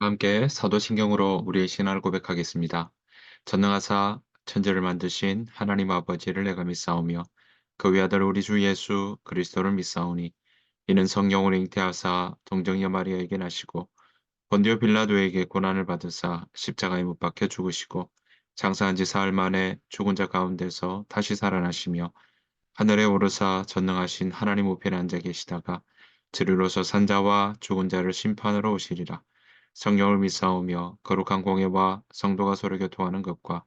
함께 사도신경으로 우리의 신앙을 고백하겠습니다. 전능하사 천지를 만드신 하나님 아버지를 내가 믿사오며 그 외아들 우리 주 예수 그리스도를 믿사오니 이는 성령으로 잉태하사 동정녀 마리아에게 나시고 본디오 빌라도에게 고난을 받으사 십자가에 못 박혀 죽으시고 장사한 지 사흘 만에 죽은 자 가운데서 다시 살아나시며 하늘에 오르사 전능하신 하나님 우편에 앉아 계시다가 저리로서 산자와 죽은 자를 심판으로 오시리라. 성령을 믿사오며 거룩한 공예와 성도가 서로 교통하는 것과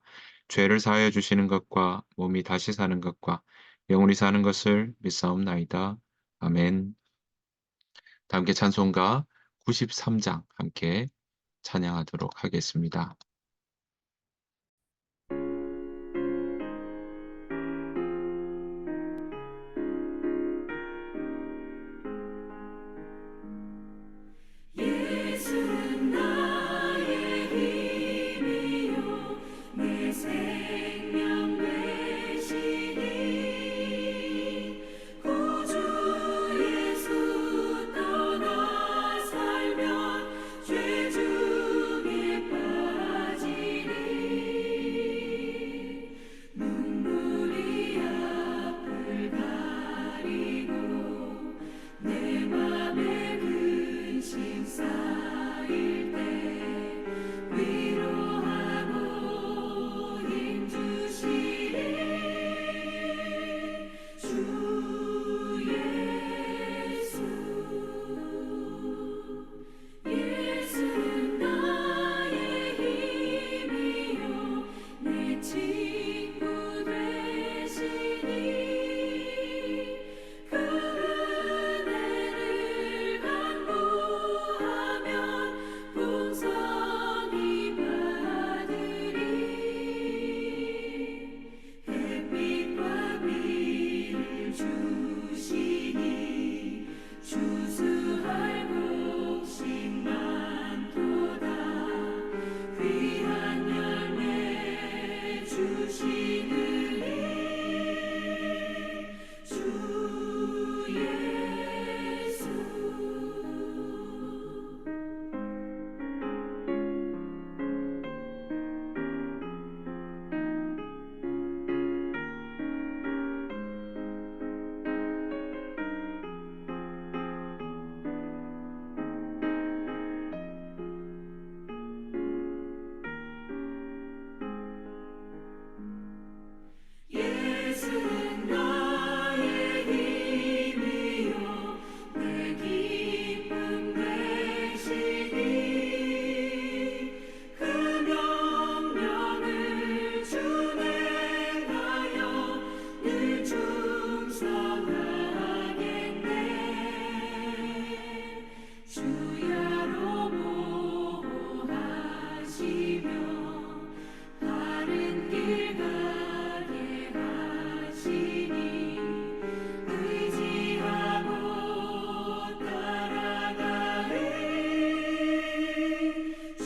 죄를 사하여 주시는 것과 몸이 다시 사는 것과 영원히 사는 것을 믿사옵나이다. 아멘. 다 함께 찬송가 93장 함께 찬양하도록 하겠습니다. 예수는 나의 힘이요 내 생명 되시니 구주 예수 떠나 살면 죄 중에 빠지리 눈물이 앞을 가리고 내 맘에 근심 쌓일 때 위로하고 힘 주시리 주 예수. 예수는 나의 힘이요 내 친구 되시니 그 은혜를 간구하면 풍성히 받으리 햇빛과 비를 주시니 추수할 곡식 많도다 귀한 열매 주시느니 주 예수. 예수는 나의 힘이요 내 기쁨 되시니 그 명령을 준행하여 늘 충성하겠네 주야로 보호하시며 바른 길 가게 하시니 의지하고 따라가리 주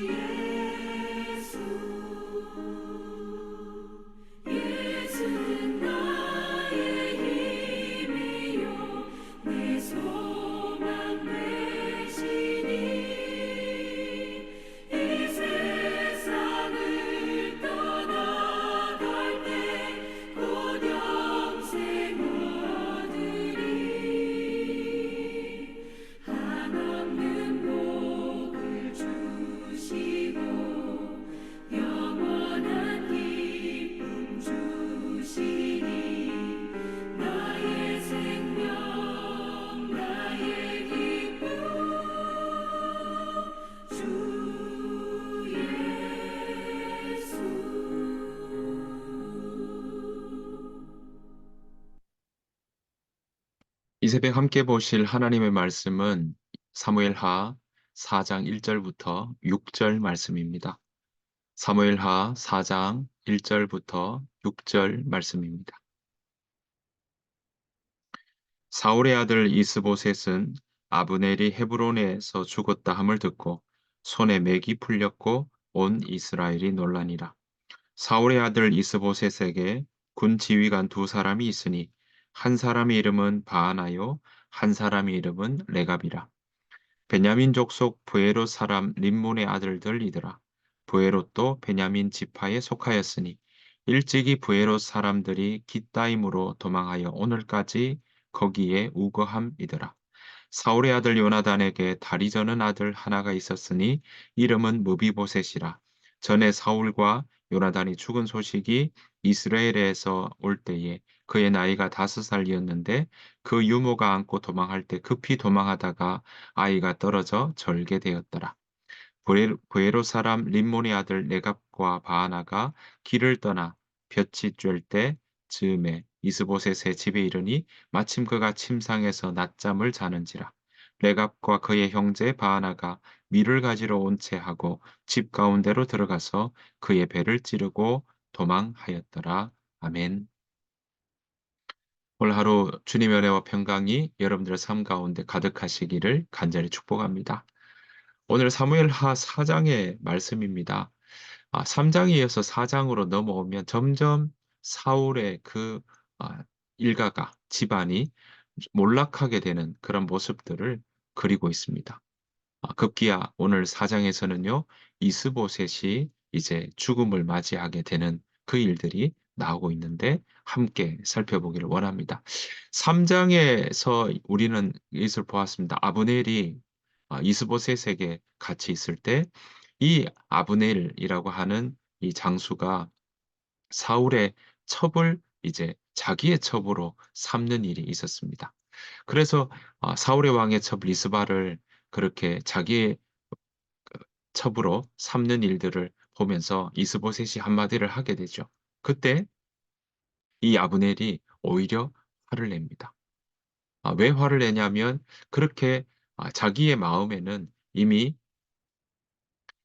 예수. 예수는 나의 힘이요 내 소망 되시니 이 세상을 떠나갈 때 곧 영생 얻으리 한없는 복을 주시고 영원한 기쁨 주시니 나의 생명 나의 기쁨 주 예수. 이 새벽 함께 보실 하나님의 말씀은 사무엘하 4장 1절부터 6절 말씀입니다. 사무엘하 4장 1절부터 6절 말씀입니다. 사울의 아들 이스보셋은 아브넬이 헤브론에서 죽었다 함을 듣고 손에 맥이 풀렸고 온 이스라엘이 놀라니라. 사울의 아들 이스보셋에게 군 지휘관 두 사람이 있으니 한 사람의 이름은 바하나요 한 사람의 이름은 레갑이라. 베냐민 족속 부에롯 사람 림몬의 아들들이더라. 부에롯도 베냐민 지파에 속하였으니 일찍이 부에롯 사람들이 깃다임으로 도망하여 오늘까지 거기에 우거함이더라. 사울의 아들 요나단에게 다리 저는 아들 하나가 있었으니 이름은 무비보셋이라. 전에 사울과 요나단이 죽은 소식이 이스라엘에서 올 때에 그의 나이가 5살이었는데 그 유모가 안고 도망할 때 급히 도망하다가 아이가 떨어져 절게 되었더라. 부에로 사람 림몬의 아들 레갑과 바하나가 길을 떠나 볕이 쬐을 때 즈음에 이스보셋의 집에 이르니 마침 그가 침상에서 낮잠을 자는지라. 레갑과 그의 형제 바하나가 밀을 가지러 온 채 하고 집 가운데로 들어가서 그의 배를 찌르고 도망하였더라. 아멘. 오늘 하루 주님의 은혜와 평강이 여러분들의 삶 가운데 가득하시기를 간절히 축복합니다. 오늘 사무엘하 4장의 말씀입니다. 3장에 이어서 4장으로 넘어오면 점점 사울의 그 일가가 집안이 몰락하게 되는 그런 모습들을 그리고 있습니다. 급기야 오늘 4장에서는요, 이스보셋이 이제 죽음을 맞이하게 되는 그 일들이 나오고 있는데 함께 살펴보기를 원합니다. 3장에서 우리는 이것을 보았습니다. 아브넬이 이스보셋에게 같이 있을 때 이 아브넬이라고 하는 이 장수가 사울의 첩을 이제 자기의 첩으로 삼는 일이 있었습니다. 그래서 사울의 왕의 첩 리스바를 그렇게 자기의 첩으로 삼는 일들을 보면서 이스보셋이 한마디를 하게 되죠. 그때 이 아브넬이 오히려 화를 냅니다. 왜 화를 내냐면 그렇게 자기의 마음에는 이미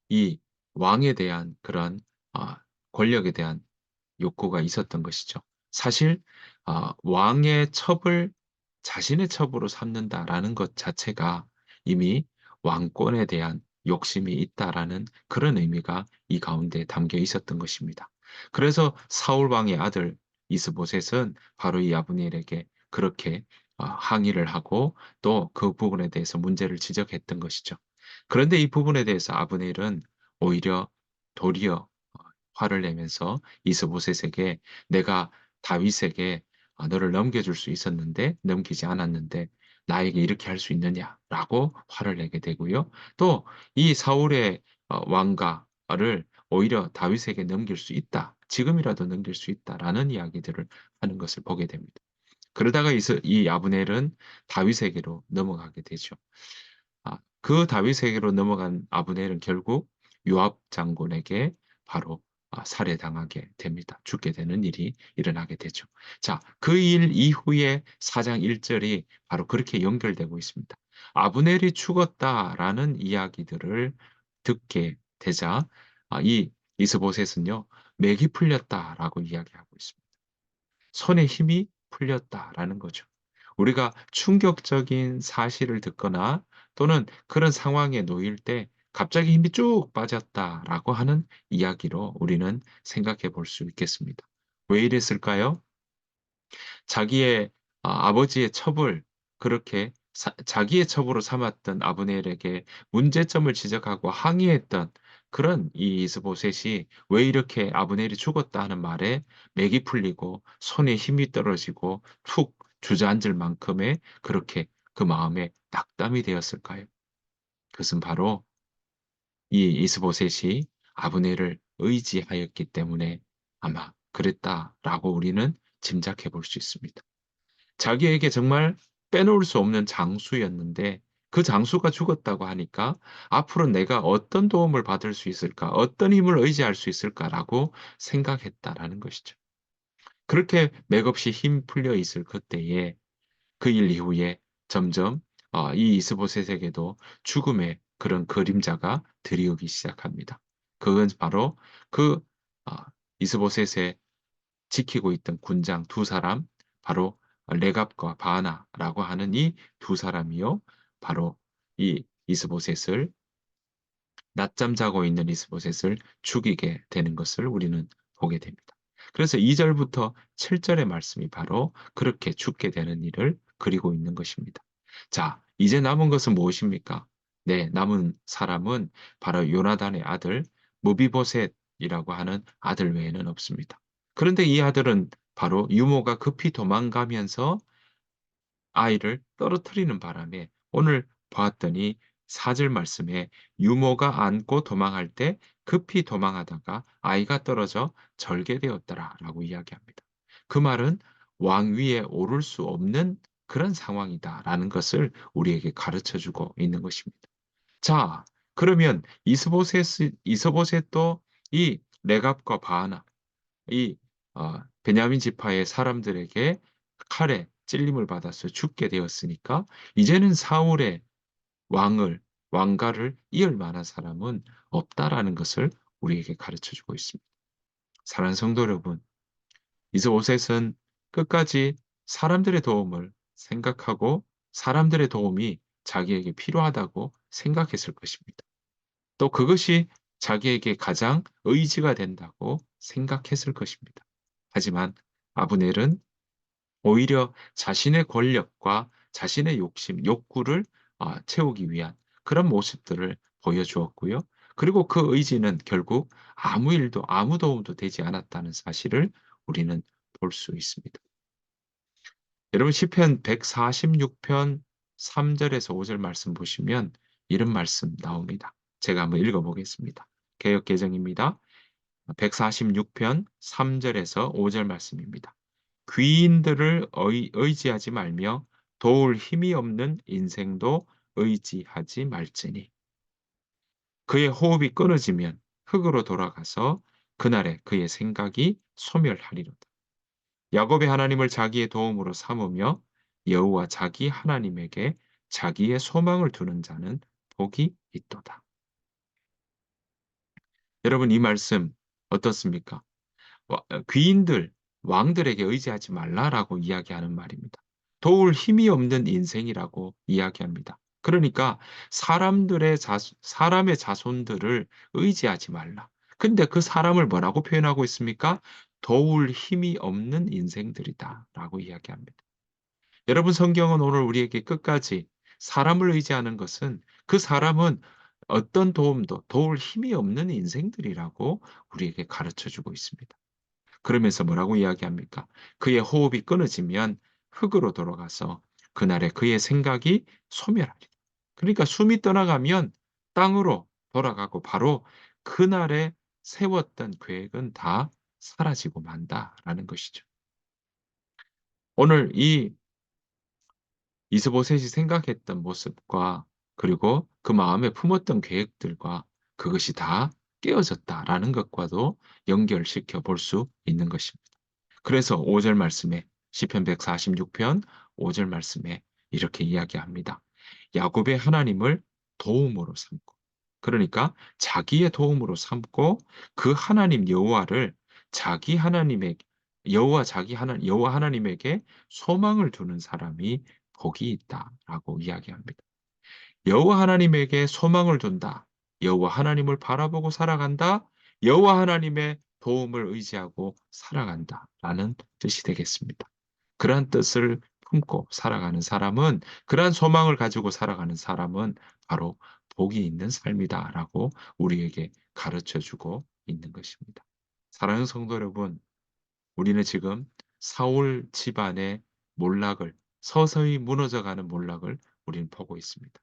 이 왕에 대한 그런 권력에 대한 욕구가 있었던 것이죠. 사실 왕의 첩을 자신의 첩으로 삼는다라는 것 자체가 이미 왕권에 대한 욕심이 있다라는 그런 의미가 이 가운데 담겨 있었던 것입니다. 그래서 사울 왕의 아들 이스보셋은 바로 이 아브넬에게 그렇게 항의를 하고 또 그 부분에 대해서 문제를 지적했던 것이죠. 그런데 이 부분에 대해서 아브넬은 오히려 도리어 화를 내면서 이스보셋에게 내가 다윗에게 너를 넘겨줄 수 있었는데 넘기지 않았는데 나에게 이렇게 할 수 있느냐라고 화를 내게 되고요. 또 이 사울의 왕가를 오히려 다윗에게 넘길 수 있다. 지금이라도 넘길 수 있다라는 이야기들을 하는 것을 보게 됩니다. 그러다가 이 아브넬은 다윗에게로 넘어가게 되죠. 그 다윗에게로 넘어간 아브넬은 결국 요압 장군에게 바로 살해당하게 됩니다. 죽게 되는 일이 일어나게 되죠. 자, 그 일 이후에 4장 1절이 바로 그렇게 연결되고 있습니다. 아브넬이 죽었다라는 이야기들을 듣게 되자 이 이스보셋은요, 맥이 풀렸다라고 이야기하고 있습니다. 손에 힘이 풀렸다라는 거죠. 우리가 충격적인 사실을 듣거나 또는 그런 상황에 놓일 때 갑자기 힘이 쭉 빠졌다라고 하는 이야기로 우리는 생각해 볼 수 있겠습니다. 왜 이랬을까요? 자기의 아버지의 첩을 그렇게 자기의 첩으로 삼았던 아브넬에게 문제점을 지적하고 항의했던 그런 이 이스보셋이 왜 이렇게 아브넬이 죽었다 하는 말에 맥이 풀리고 손에 힘이 떨어지고 툭 주저앉을 만큼의 그렇게 그 마음에 낙담이 되었을까요? 그것은 바로 이 이스보셋이 아브넬을 의지하였기 때문에 아마 그랬다라고 우리는 짐작해 볼 수 있습니다. 자기에게 정말 빼놓을 수 없는 장수였는데 그 장수가 죽었다고 하니까 '앞으로 내가 어떤 도움을 받을 수 있을까? 어떤 힘을 의지할 수 있을까?'라고 생각했다라는 것이죠. 그렇게 맥없이 힘 풀려 있을 그때에 그 일 이후에 점점 이 이스보셋에게도 죽음의 그런 그림자가 드리우기 시작합니다. 그건 바로 그 이스보셋의 지키고 있던 군장 두 사람, 바로 레갑과 바하나라고 하는 이 두 사람이요. 바로 이 이스보셋을 낮잠 자고 있는 이스보셋을 죽이게 되는 것을 우리는 보게 됩니다. 그래서 2 절부터 7 절의 말씀이 바로 그렇게 죽게 되는 일을 그리고 있는 것입니다. 자, 이제 남은 것은 무엇입니까? 네, 남은 사람은 바로 요나단의 아들 무비보셋이라고 하는 아들 외에는 없습니다. 그런데 이 아들은 바로 유모가 급히 도망가면서 아이를 떨어뜨리는 바람에 오늘 보았더니 4절 말씀에 유모가 안고 도망할 때 급히 도망하다가 아이가 떨어져 절개되었더라라고 이야기합니다. 그 말은 왕 위에 오를 수 없는 그런 상황이다라는 것을 우리에게 가르쳐 주고 있는 것입니다. 자, 그러면 이스보셋도 이 레갑과 바하나 이 베냐민 지파의 사람들에게 칼에 찔림을 받아서 죽게 되었으니까 이제는 사울의 왕을 왕가를 이을 만한 사람은 없다라는 것을 우리에게 가르쳐 주고 있습니다. 사랑하는 성도 여러분, 이스보셋은 끝까지 사람들의 도움을 생각하고 사람들의 도움이 자기에게 필요하다고 생각했을 것입니다. 또 그것이 자기에게 가장 의지가 된다고 생각했을 것입니다. 하지만 아브넬은 오히려 자신의 권력과 자신의 욕심, 욕구를 채우기 위한 그런 모습들을 보여주었고요. 그리고 그 의지는 결국 아무 일도 아무 도움도 되지 않았다는 사실을 우리는 볼 수 있습니다. 여러분 시편 146편 3 절에서 5절 말씀 보시면 이런 말씀 나옵니다. 제가 한번 읽어 보겠습니다. 개역 개정입니다. 146편 3 절에서 5절 말씀입니다. 귀인들을 의지하지 말며 도울 힘이 없는 인생도 의지하지 말지니 그의 호흡이 끊어지면 흙으로 돌아가서 그날에 그의 생각이 소멸하리로다. 야곱의 하나님을 자기의 도움으로 삼으며 여호와 자기 하나님에게 자기의 소망을 두는 자는 복이 있도다. 여러분 이 말씀 어떻습니까? 귀인들, 왕들에게 의지하지 말라라고 이야기하는 말입니다. 도울 힘이 없는 인생이라고 이야기합니다. 그러니까 사람의 자손들을 의지하지 말라. 근데 그 사람을 뭐라고 표현하고 있습니까? 도울 힘이 없는 인생들이다라고 이야기합니다. 여러분 성경은 오늘 우리에게 끝까지 사람을 의지하는 것은 그 사람은 어떤 도움도 도울 힘이 없는 인생들이라고 우리에게 가르쳐 주고 있습니다. 그러면서 뭐라고 이야기합니까? 그의 호흡이 끊어지면 흙으로 돌아가서 그날에 그의 생각이 소멸하리라. 그러니까 숨이 떠나가면 땅으로 돌아가고 바로 그날에 세웠던 계획은 다 사라지고 만다라는 것이죠. 오늘 이 이스보셋이 생각했던 모습과 그리고 그 마음에 품었던 계획들과 그것이 다 깨어졌다라는 것과도 연결시켜 볼 수 있는 것입니다. 그래서 5절 말씀에 시편 146편 5절 말씀에 이렇게 이야기합니다. 야곱의 하나님을 도움으로 삼고 그러니까 자기의 도움으로 삼고 그 하나님 여호와를 자기 하나님의 여호와 하나님에게 소망을 두는 사람이 복이 있다라고 이야기합니다. 여호와 하나님에게 소망을 둔다. 여호와 하나님을 바라보고 살아간다. 여호와 하나님의 도움을 의지하고 살아간다라는 뜻이 되겠습니다. 그러한 뜻을 품고 살아가는 사람은 그러한 소망을 가지고 살아가는 사람은 바로 복이 있는 삶이다라고 우리에게 가르쳐 주고 있는 것입니다. 사랑하는 성도 여러분, 우리는 지금 사울 집안의 몰락을 서서히 무너져가는 몰락을 우리는 보고 있습니다.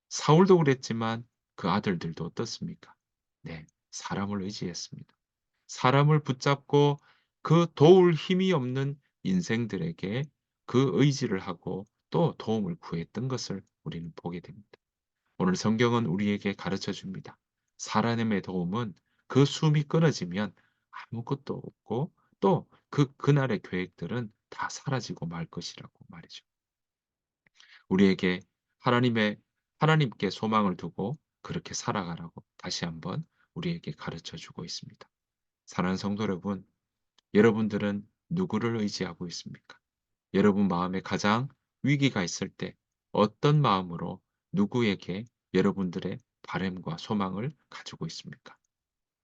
사울도 그랬지만 그 아들들도 어떻습니까? 네, 사람을 의지했습니다. 사람을 붙잡고 그 도울 힘이 없는 인생들에게 그 의지를 하고 또 도움을 구했던 것을 우리는 보게 됩니다. 오늘 성경은 우리에게 가르쳐 줍니다. 사람의 도움은 그 숨이 끊어지면 아무것도 없고 또 그날의 계획들은 다 사라지고 말 것이라고 말이죠. 우리에게 하나님의 하나님께 소망을 두고 그렇게 살아가라고 다시 한번 우리에게 가르쳐 주고 있습니다. 사랑하는 성도 여러분, 여러분들은 누구를 의지하고 있습니까? 여러분 마음에 가장 위기가 있을 때 어떤 마음으로 누구에게 여러분들의 바램과 소망을 가지고 있습니까?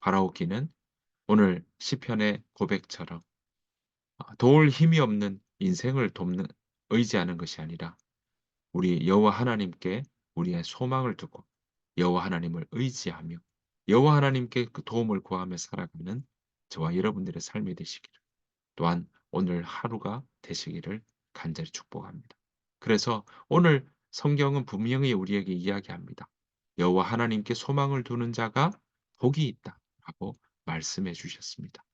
바라오기는 오늘 시편의 고백처럼 도울 힘이 없는 인생을 돕는 의지하는 것이 아니라 우리 여호와 하나님께 우리의 소망을 두고 여호와 하나님을 의지하며 여호와 하나님께 그 도움을 구하며 살아가는 저와 여러분들의 삶이 되시기를, 또한 오늘 하루가 되시기를 간절히 축복합니다. 그래서 오늘 성경은 분명히 우리에게 이야기합니다. 여호와 하나님께 소망을 두는 자가 복이 있다라고 말씀해 주셨습니다.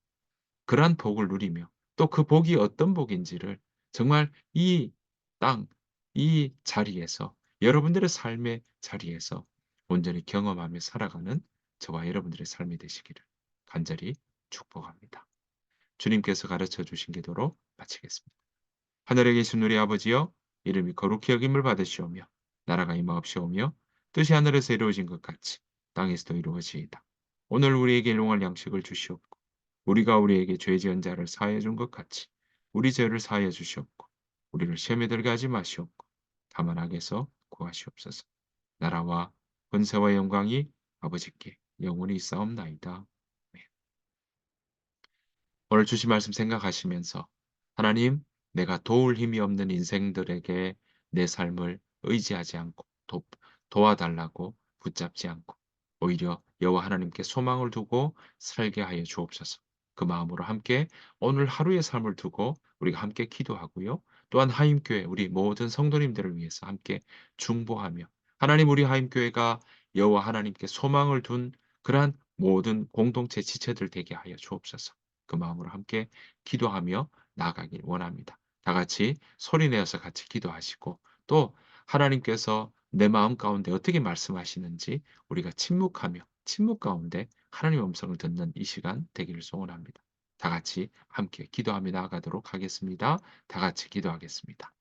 그러한 복을 누리며 또 그 복이 어떤 복인지를 정말 이 땅, 이 자리에서, 여러분들의 삶의 자리에서 온전히 경험하며 살아가는 저와 여러분들의 삶이 되시기를 간절히 축복합니다. 주님께서 가르쳐 주신 기도로 마치겠습니다. 하늘에 계신 우리 아버지여, 이름이 거룩히 여김을 받으시오며 나라가 임하옵시오며 뜻이 하늘에서 이루어진 것 같이 땅에서도 이루어지이다. 오늘 우리에게 일용할 양식을 주시옵고 우리가 우리에게 죄 지은 자를 사하여 준 것 같이 우리 죄를 사하여 주시옵고 우리를 시험에 들게 하지 마시옵고 다만 악에서 구하시옵소서. 나라와 권세와 영광이 아버지께 영원히 있사옵나이다. 아멘. 오늘 주신 말씀 생각하시면서 하나님, 내가 도울 힘이 없는 인생들에게 내 삶을 의지하지 않고 도와달라고 붙잡지 않고 오히려 여호와 하나님께 소망을 두고 살게 하여 주옵소서. 그 마음으로 함께 오늘 하루의 삶을 두고 우리가 함께 기도하고요. 또한 하임교회 우리 모든 성도님들을 위해서 함께 중보하며 하나님, 우리 하임교회가 여호와 하나님께 소망을 둔 그러한 모든 공동체 지체들 되게 하여 주옵소서. 그 마음으로 함께 기도하며 나아가길 원합니다. 다 같이 소리 내어서 같이 기도하시고 또 하나님께서 내 마음 가운데 어떻게 말씀하시는지 우리가 침묵하며 침묵 가운데 하나님의 음성을 듣는 이 시간 되기를 소원합니다. 다 같이 함께 기도하며 나아가도록 하겠습니다. 다 같이 기도하겠습니다.